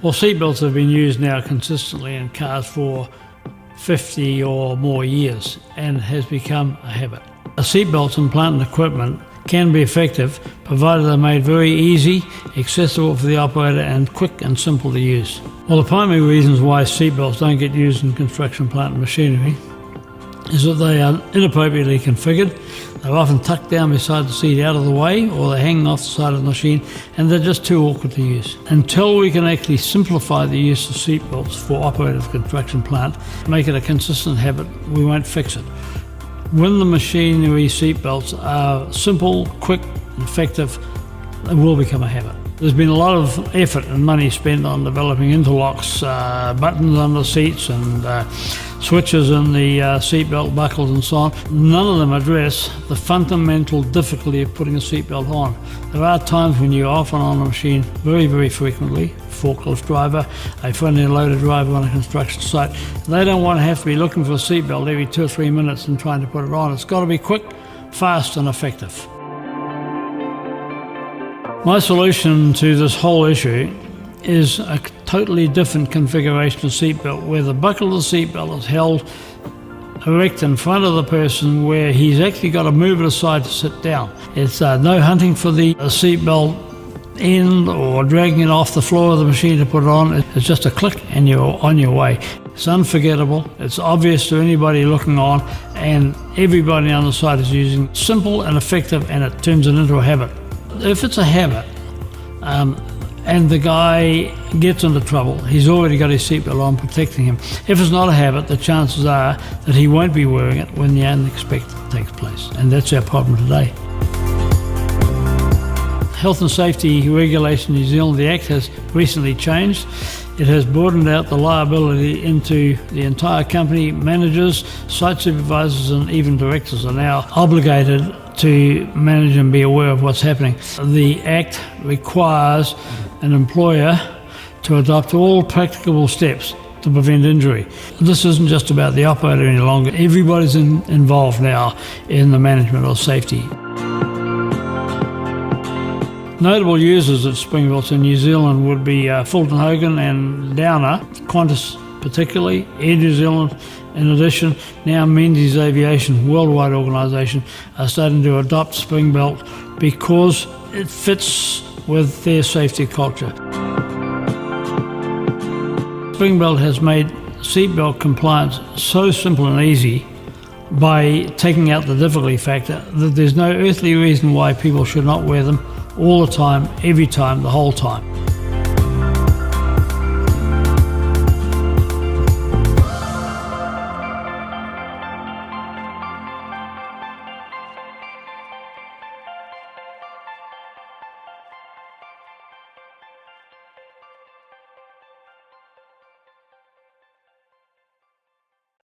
Well, seatbelts have been used now consistently in cars for 50 or more years and has become a habit. Seatbelts and plant and equipment can be effective provided they're made very easy, accessible for the operator and quick and simple to use. Well, the primary reasons why seatbelts don't get used in construction plant and machinery is that they are inappropriately configured. They're often tucked down beside the seat out of the way, or they're hanging off the side of the machine, and they're just too awkward to use. Until we can actually simplify the use of seatbelts for operative construction plant, make it a consistent habit, we won't fix it. When the machinery seatbelts are simple, quick, and effective, they will become a habit. There's been a lot of effort and money spent on developing interlocks, buttons under seats and switches in the seatbelt buckles and so on. None of them address the fundamental difficulty of putting a seatbelt on. There are times when you're off and on a machine very, very frequently. Forklift driver, a front-end loader driver on a construction site. They don't want to have to be looking for a seatbelt every 2 or 3 minutes and trying to put it on. It's got to be quick, fast and effective. My solution to this whole issue is a totally different configuration of seatbelt, where the buckle of the seatbelt is held erect in front of the person, where he's actually got to move it aside to sit down. It's no hunting for the seatbelt end or dragging it off the floor of the machine to put it on. It's just a click and you're on your way. It's unforgettable, it's obvious to anybody looking on, and everybody on the site is using it. Simple and effective, and it turns it into a habit. If it's a habit and the guy gets into trouble, he's already got his seatbelt on protecting him. If it's not a habit, the chances are that he won't be wearing it when the unexpected takes place, and that's our problem today. Health and Safety Regulation New Zealand, the Act, has recently changed. It has broadened out the liability into the entire company. Managers, site supervisors and even directors are now obligated to manage and be aware of what's happening. The Act requires an employer to adopt all practicable steps to prevent injury. This isn't just about the operator any longer. Everybody's involved now in the management of safety. Notable users of Springbelts in New Zealand would be Fulton Hogan and Downer, Qantas particularly, Air New Zealand. In addition, now Menzies Aviation, worldwide organisation, are starting to adopt Springbelt because it fits with their safety culture. Springbelt has made seatbelt compliance so simple and easy by taking out the difficulty factor that there's no earthly reason why people should not wear them all the time, every time, the whole time.